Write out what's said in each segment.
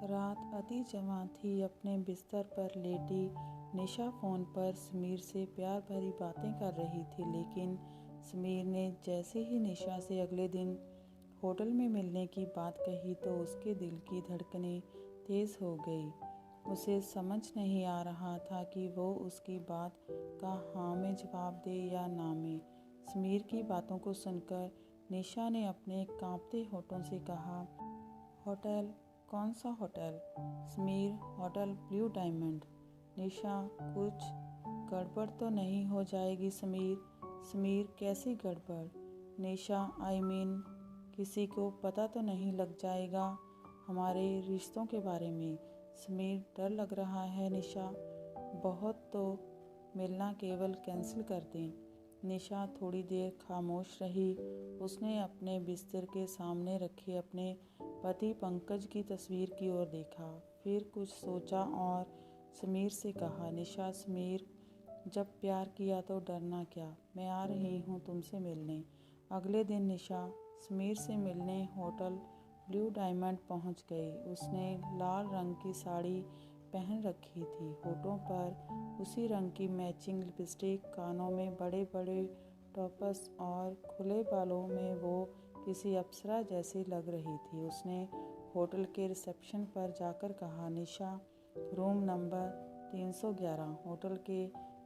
रात अति जवां थी। अपने बिस्तर पर लेटी निशा फ़ोन पर समीर से प्यार भरी बातें कर रही थी, लेकिन समीर ने जैसे ही निशा से अगले दिन होटल में मिलने की बात कही तो उसके दिल की धड़कनें तेज़ हो गई। उसे समझ नहीं आ रहा था कि वो उसकी बात का हाँ में जवाब दे या ना में। समीर की बातों को सुनकर निशा ने अपने कांपते होठों से कहा, होटल? कौन सा hotel? Sameer, hotel blue diamond. Nisha, कुछ गड़बड़ तो नहीं हो जाएगी समीर? समीर, कैसी गड़बड़? निशा, किसी को पता तो नहीं लग जाएगा हमारे रिश्तों के बारे में? समीर, डर लग रहा है निशा। बहुत तो मिलना केवल कैंसिल कर दें। निशा थोड़ी देर खामोश रही। उसने अपने बिस्तर के सामने रखे अपने पति पंकज की तस्वीर की ओर देखा, फिर कुछ सोचा और समीर से कहा, निशा, समीर, जब प्यार किया तो डरना क्या? मैं आ रही हूँ तुमसे मिलने। अगले दिन निशा समीर से मिलने होटल ब्लू डायमंड पहुँच गई। उसने लाल रंग की साड़ी पहन रखी थी, होठों पर उसी रंग की मैचिंग लिपस्टिक, कानों में बड़े बड़े टॉप्स और खुले बालों में वो किसी अप्सरा जैसी लग रही थी। उसने होटल के रिसेप्शन पर जाकर कहा, निशा, रूम नंबर 311। होटल के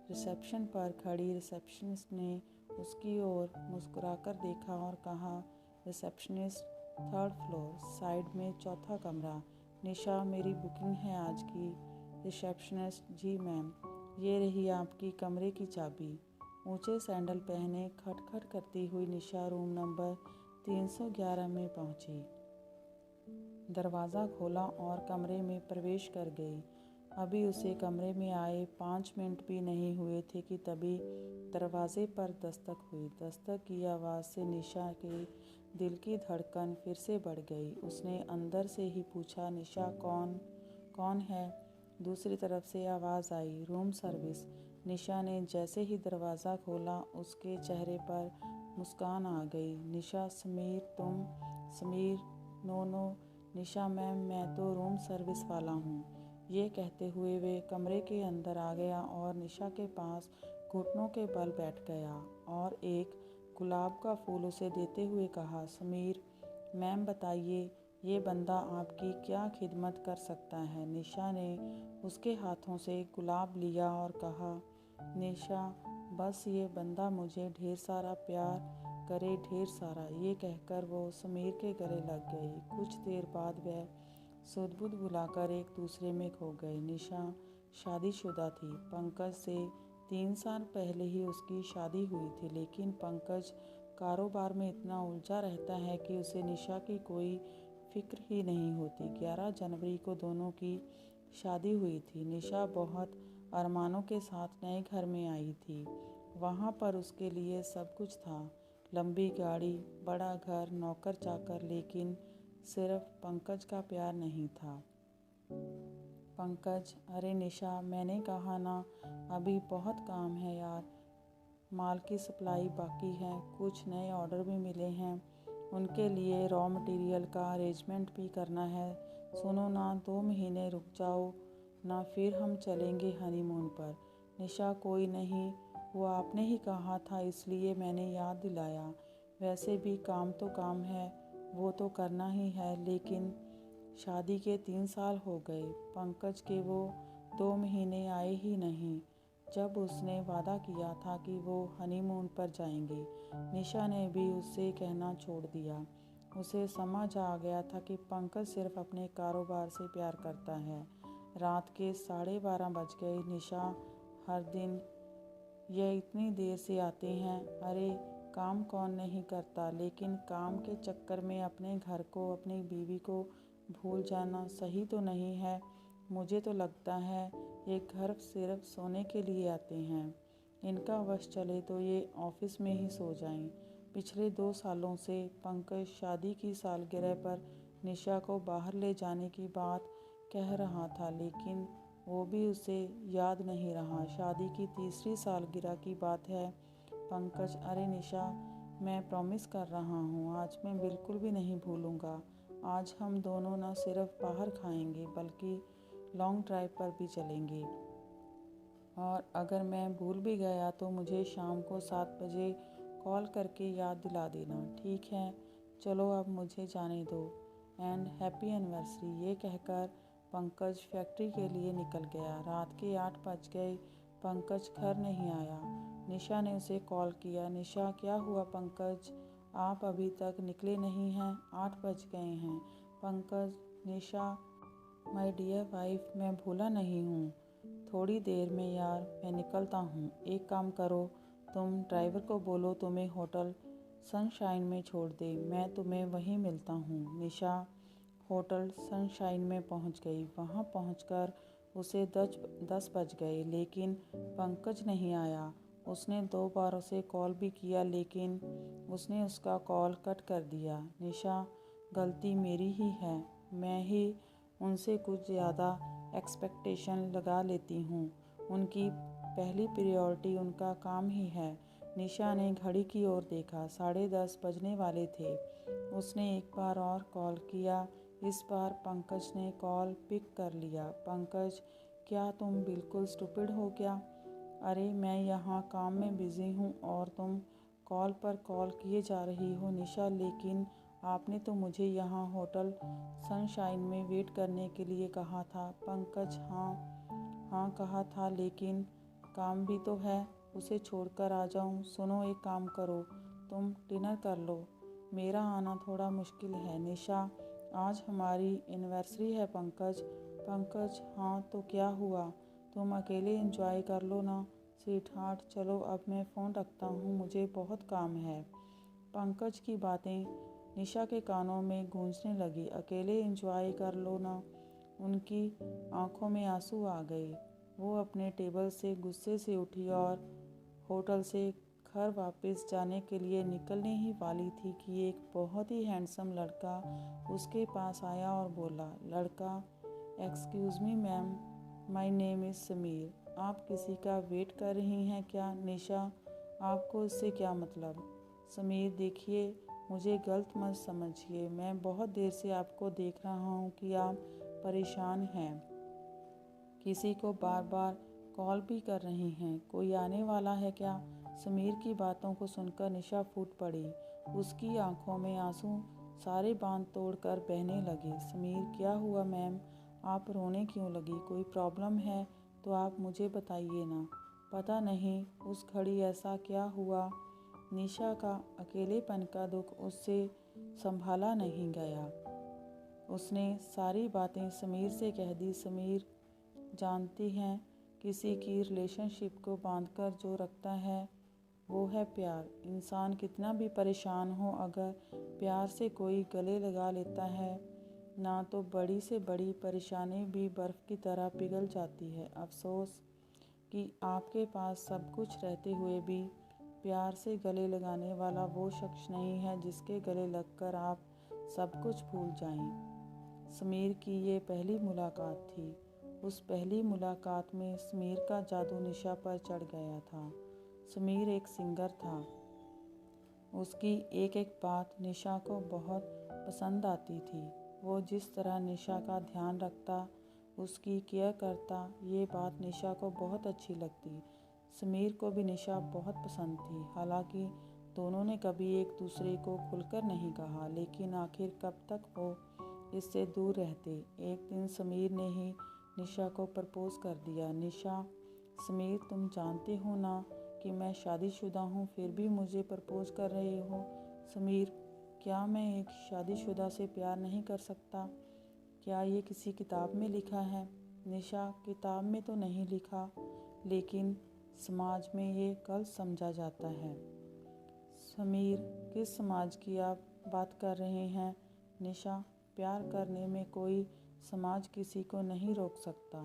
रिसेप्शन पर खड़ी रिसेप्शनिस्ट ने उसकी ओर मुस्कुराकर देखा और कहा, रिसेप्शनिस्ट, 3rd फ्लोर, साइड में 4था कमरा। निशा, मेरी बुकिंग है आज की। रिसेप्शनिस्ट, जी मैम, ये रही आपकी कमरे की चाबी। ऊंचे सैंडल पहने खटखट करती हुई निशा रूम नंबर 311 में पहुंची। दरवाज़ा खोला और कमरे में प्रवेश कर गई। अभी उसे कमरे में आए 5 मिनट भी नहीं हुए थे कि तभी दरवाजे पर दस्तक हुई। दस्तक की आवाज़ से निशा के दिल की धड़कन फिर से बढ़ गई। उसने अंदर से ही पूछा, निशा, कौन है? दूसरी तरफ से आवाज़ आई, रूम सर्विस। निशा ने जैसे ही दरवाज़ा खोला उसके चेहरे पर मुस्कान आ गई। निशा, समीर, तुम? समीर, नो निशा मैम, मैं तो रूम सर्विस वाला हूँ। ये कहते हुए वे कमरे के अंदर आ गया और निशा के पास घुटनों के बल बैठ गया और एक गुलाब का फूल उसे देते हुए कहा, समीर, मैम बताइए, ये बंदा आपकी क्या खिदमत कर सकता है? निशा ने उसके हाथों से गुलाब लिया और कहा, निशा, बस ये बंदा मुझे ढेर सारा प्यार करे, ढेर सारा। ये कहकर वो समीर के गले लग गई। कुछ देर बाद वह सुध-बुध बुलाकर एक दूसरे में खो गए। निशा शादीशुदा थी। पंकज से 3 साल पहले ही उसकी शादी हुई थी, लेकिन पंकज कारोबार में इतना उलझा रहता है कि उसे निशा की कोई फिक्र ही नहीं होती। 11 जनवरी को दोनों की शादी हुई थी। निशा बहुत अरमानों के साथ नए घर में आई थी। वहाँ पर उसके लिए सब कुछ था, लंबी गाड़ी, बड़ा घर, नौकर चाकर, लेकिन सिर्फ पंकज का प्यार नहीं था। पंकज, अरे निशा, मैंने कहा ना, अभी बहुत काम है यार। माल की सप्लाई बाकी है, कुछ नए ऑर्डर भी मिले हैं, उनके लिए रॉ मटेरियल का अरेंजमेंट भी करना है। सुनो ना, 2 महीने रुक जाओ ना, फिर हम चलेंगे हनीमून पर। निशा, कोई नहीं, वो आपने ही कहा था इसलिए मैंने याद दिलाया। वैसे भी काम तो काम है, वो तो करना ही है, लेकिन शादी के 3 साल हो गए, पंकज के वो 2 महीने आए ही नहीं, जब उसने वादा किया था कि वो हनीमून पर जाएंगे। निशा ने भी उससे कहना छोड़ दिया। उसे समझ आ गया था कि पंकज सिर्फ अपने कारोबार से प्यार करता है। रात के 12:30 बज गए। निशा, हर दिन ये इतनी देर से आते हैं। अरे काम कौन नहीं करता, लेकिन काम के चक्कर में अपने घर को, अपनी बीवी को भूल जाना सही तो नहीं है। मुझे तो लगता है ये घर सिर्फ सोने के लिए आते हैं। इनका वश चले तो ये ऑफिस में ही सो जाएं। पिछले 2 सालों से पंकज शादी की सालगिरह पर निशा को बाहर ले जाने की बात कह रहा था, लेकिन वो भी उसे याद नहीं रहा। शादी की 3री सालगिरह की बात है। पंकज, अरे निशा, मैं प्रॉमिस कर रहा हूँ, आज मैं बिल्कुल भी नहीं भूलूँगा। आज हम दोनों न सिर्फ बाहर खाएंगे बल्कि लॉन्ग ड्राइव पर भी चलेंगे। और अगर मैं भूल भी गया तो मुझे शाम को 7 बजे कॉल करके याद दिला देना, ठीक है? चलो अब मुझे जाने दो एंड हैप्पी एनिवर्सरी। ये कहकर पंकज फैक्ट्री के लिए निकल गया। रात के 8 बज गए, पंकज घर नहीं आया। निशा ने उसे कॉल किया। निशा, क्या हुआ पंकज, आप अभी तक निकले नहीं हैं? 8 बज गए हैं। पंकज, निशा, माय डियर वाइफ, मैं भूला नहीं हूँ। थोड़ी देर में यार मैं निकलता हूँ। एक काम करो, तुम ड्राइवर को बोलो तुम्हें होटल सनशाइन में छोड़ दे, मैं तुम्हें वहीं मिलता हूँ। निशा होटल सनशाइन में पहुँच गई। वहाँ पहुँचकर उसे 10 बज गए, लेकिन पंकज नहीं आया। उसने 2 बार उसे कॉल भी किया, लेकिन उसने उसका कॉल कट कर दिया। निशा, गलती मेरी ही है, मैं ही उनसे कुछ ज़्यादा एक्सपेक्टेशन लगा लेती हूँ। उनकी पहली प्रायोरिटी उनका काम ही है। निशा ने घड़ी की ओर देखा। 10:30 बजने वाले थे। उसने एक बार और कॉल किया। इस बार पंकज ने कॉल पिक कर लिया। पंकज, क्या तुम बिल्कुल स्टूपिड हो क्या? अरे मैं यहाँ काम में बिज़ी हूँ और तुम कॉल पर कॉल किए जा रही हो। निशा, लेकिन आपने तो मुझे यहाँ होटल सनशाइन में वेट करने के लिए कहा था। पंकज, हाँ कहा था, लेकिन काम भी तो है, उसे छोड़कर आ जाऊँ? सुनो, एक काम करो, तुम डिनर कर लो, मेरा आना थोड़ा मुश्किल है। निशा, आज हमारी एनिवर्सरी है पंकज। पंकज, हाँ तो क्या हुआ, तुम अकेले एंजॉय कर लो ना स्वीट हार्ट। चलो अब मैं फ़ोन रखता हूँ, मुझे बहुत काम है। पंकज की बातें निशा के कानों में गूंजने लगी। अकेले एंजॉय कर लो ना। उनकी आंखों में आंसू आ गए। वो अपने टेबल से गुस्से से उठी और होटल से घर वापस जाने के लिए निकलने ही वाली थी कि एक बहुत ही हैंडसम लड़का उसके पास आया और बोला, लड़का, excuse me ma'am, my name is Sameer. आप किसी का वेट कर रही हैं क्या? निशा, आपको इससे क्या मतलब? समीर, देखिए, मुझे गलत मत समझिए, मैं बहुत देर से आपको देख रहा हूँ कि आप परेशान हैं, किसी को बार बार कॉल भी कर रही हैं। कोई आने वाला है क्या? समीर की बातों को सुनकर निशा फूट पड़ी। उसकी आंखों में आंसू सारे बांध तोड़कर बहने लगे। समीर, क्या हुआ मैम, आप रोने क्यों लगी? कोई प्रॉब्लम है तो आप मुझे बताइए ना। पता नहीं उस घड़ी ऐसा क्या हुआ। निशा का अकेलेपन का दुख उससे संभाला नहीं गया। उसने सारी बातें समीर से कह दी। समीर, जानती हैं, किसी की रिलेशनशिप को बांधकर जो रखता है वो है प्यार। इंसान कितना भी परेशान हो, अगर प्यार से कोई गले लगा लेता है ना, तो बड़ी से बड़ी परेशानी भी बर्फ़ की तरह पिघल जाती है। अफसोस कि आपके पास सब कुछ रहते हुए भी प्यार से गले लगाने वाला वो शख्स नहीं है जिसके गले लगकर आप सब कुछ भूल जाएं। समीर की ये पहली मुलाकात थी। उस पहली मुलाकात में समीर का जादू निशा पर चढ़ गया था। समीर एक सिंगर था। उसकी एक एक बात निशा को बहुत पसंद आती थी। वो जिस तरह निशा का ध्यान रखता, उसकी केयर करता, ये बात निशा को बहुत अच्छी लगती। समीर को भी निशा बहुत पसंद थी। हालांकि दोनों ने कभी एक दूसरे को खुलकर नहीं कहा, लेकिन आखिर कब तक वो इससे दूर रहते। एक दिन समीर ने ही निशा को प्रपोज़ कर दिया। निशा, समीर, तुम जानते हो ना कि मैं शादीशुदा हूँ, फिर भी मुझे प्रपोज़ कर रहे हो। समीर, क्या मैं एक शादीशुदा से प्यार नहीं कर सकता? क्या ये किसी किताब में लिखा है? निशा, किताब में तो नहीं लिखा, लेकिन समाज में ये गलत समझा जाता है। समीर, किस समाज की आप बात कर रहे हैं? निशा, प्यार करने में कोई समाज किसी को नहीं रोक सकता।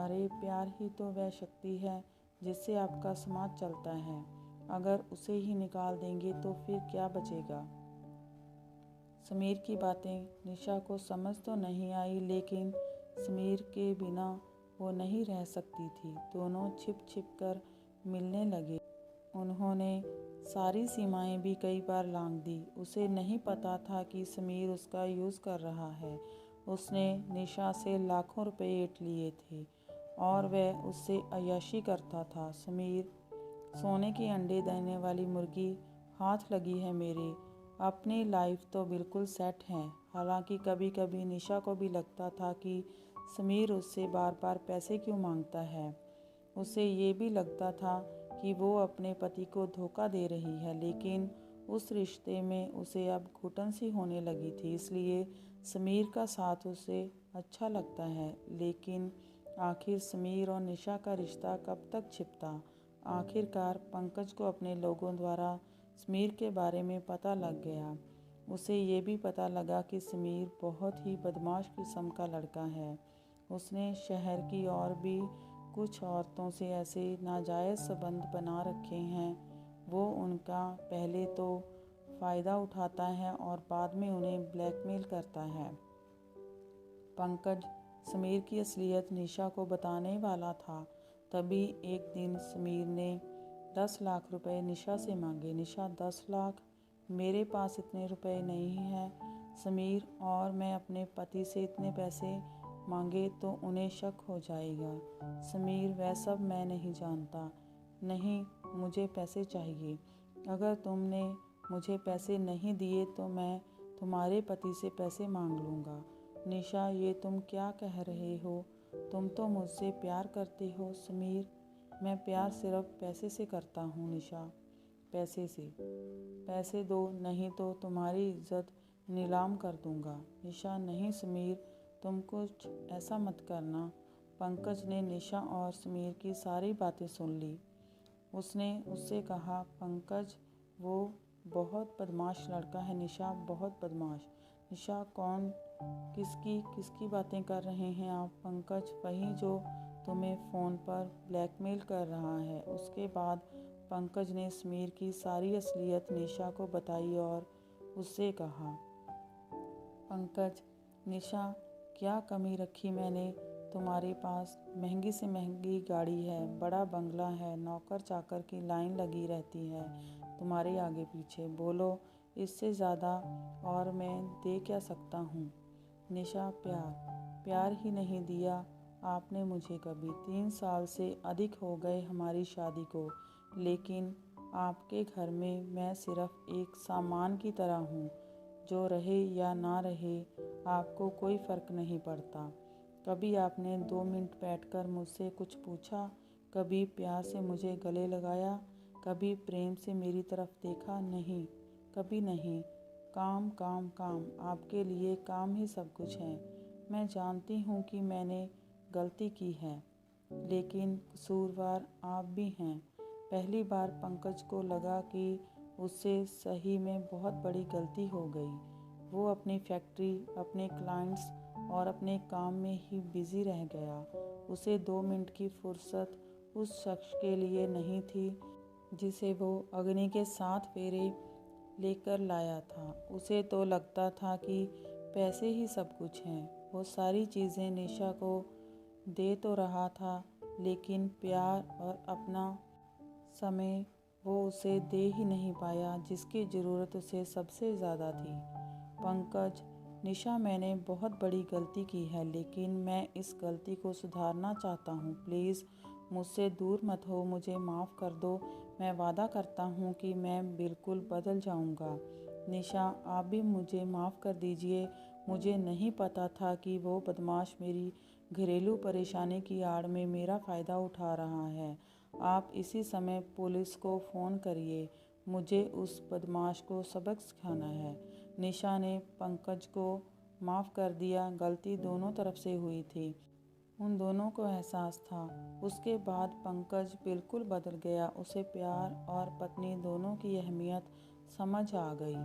अरे प्यार ही तो वह शक्ति है जिससे आपका समाज चलता है। अगर उसे ही निकाल देंगे तो फिर क्या बचेगा? समीर की बातें निशा को समझ तो नहीं आई, लेकिन समीर के बिना वो नहीं रह सकती थी। दोनों छिप छिप कर मिलने लगे। उन्होंने सारी सीमाएं भी कई बार लांघ दी। उसे नहीं पता था कि समीर उसका यूज़ कर रहा है। उसने निशा से लाखों रुपए ऐंठ लिए थे और वह उससे अय्याशी करता था। समीर, सोने के अंडे देने वाली मुर्गी हाथ लगी है मेरे। अपनी लाइफ तो बिल्कुल सेट है। हालांकि कभी कभी निशा को भी लगता था कि समीर उससे बार बार पैसे क्यों मांगता है। उसे ये भी लगता था कि वो अपने पति को धोखा दे रही है, लेकिन उस रिश्ते में उसे अब घुटन सी होने लगी थी। इसलिए समीर का साथ उसे अच्छा लगता है। लेकिन आखिर समीर और निशा का रिश्ता कब तक छिपता? आखिरकार पंकज को अपने लोगों द्वारा समीर के बारे में पता लग गया। उसे ये भी पता लगा कि समीर बहुत ही बदमाश किस्म का लड़का है। उसने शहर की और भी कुछ औरतों से ऐसे नाजायज़ संबंध बना रखे हैं। वो उनका पहले तो फ़ायदा उठाता है और बाद में उन्हें ब्लैकमेल करता है। पंकज समीर की असलियत निशा को बताने वाला था। तभी एक दिन समीर ने 10 लाख रुपए निशा से मांगे। निशा, 10 लाख? मेरे पास इतने रुपए नहीं हैं समीर, और मैं अपने पति से इतने पैसे मांगे तो उन्हें शक हो जाएगा। समीर, वह सब मैं नहीं जानता। नहीं, मुझे पैसे चाहिए। अगर तुमने मुझे पैसे नहीं दिए तो मैं तुम्हारे पति से पैसे मांग लूँगा। निशा, ये तुम क्या कह रहे हो? तुम तो मुझसे प्यार करते हो। समीर, मैं प्यार सिर्फ पैसे से करता हूँ निशा, पैसे से। पैसे दो, नहीं तो तुम्हारी इज्जत नीलाम कर दूँगा। निशा, नहीं समीर, तुम कुछ ऐसा मत करना। पंकज ने निशा और समीर की सारी बातें सुन ली। उसने उससे कहा, पंकज, वो बहुत बदमाश लड़का है निशा, बहुत बदमाश। निशा, कौन? किसकी बातें कर रहे हैं आप? पंकज, वही जो तुम्हें फ़ोन पर ब्लैकमेल कर रहा है। उसके बाद पंकज ने समीर की सारी असलियत निशा को बताई और उससे कहा, पंकज, निशा, क्या कमी रखी मैंने तुम्हारे पास? महंगी से महंगी गाड़ी है, बड़ा बंगला है, नौकर चाकर की लाइन लगी रहती है तुम्हारे आगे पीछे। बोलो, इससे ज़्यादा और मैं दे क्या सकता हूँ? निशा, प्यार ही नहीं दिया आपने मुझे कभी। 3 साल से अधिक हो गए हमारी शादी को, लेकिन आपके घर में मैं सिर्फ एक सामान की तरह हूँ। जो रहे या ना रहे, आपको कोई फ़र्क नहीं पड़ता। कभी आपने 2 मिनट बैठकर मुझसे कुछ पूछा? कभी प्यार से मुझे गले लगाया? कभी प्रेम से मेरी तरफ देखा? नहीं, कभी नहीं। काम काम काम, आपके लिए काम ही सब कुछ है। मैं जानती हूँ कि मैंने गलती की है, लेकिन कसूरवार आप भी हैं। पहली बार पंकज को लगा कि उससे सही में बहुत बड़ी गलती हो गई। वो अपनी फैक्ट्री, अपने क्लाइंट्स और अपने काम में ही बिज़ी रह गया। उसे 2 मिनट की फुर्सत उस शख्स के लिए नहीं थी जिसे वो अग्नि के 7 फेरे लेकर लाया था। उसे तो लगता था कि पैसे ही सब कुछ हैं। वो सारी चीज़ें निशा को दे तो रहा था, लेकिन प्यार और अपना समय वो उसे दे ही नहीं पाया जिसकी ज़रूरत उसे सबसे ज़्यादा थी। पंकज, निशा, मैंने बहुत बड़ी गलती की है, लेकिन मैं इस गलती को सुधारना चाहता हूँ। प्लीज़ मुझसे दूर मत हो, मुझे माफ़ कर दो। मैं वादा करता हूँ कि मैं बिल्कुल बदल जाऊँगा। निशा, आप भी मुझे माफ़ कर दीजिए। मुझे नहीं पता था कि वो बदमाश मेरी घरेलू परेशानी की आड़ में मेरा फ़ायदा उठा रहा है। आप इसी समय पुलिस को फ़ोन करिए। मुझे उस बदमाश को सबक सिखाना है। निशा ने पंकज को माफ़ कर दिया। गलती दोनों तरफ से हुई थी, उन दोनों को एहसास था। उसके बाद पंकज बिल्कुल बदल गया। उसे प्यार और पत्नी दोनों की अहमियत समझ आ गई।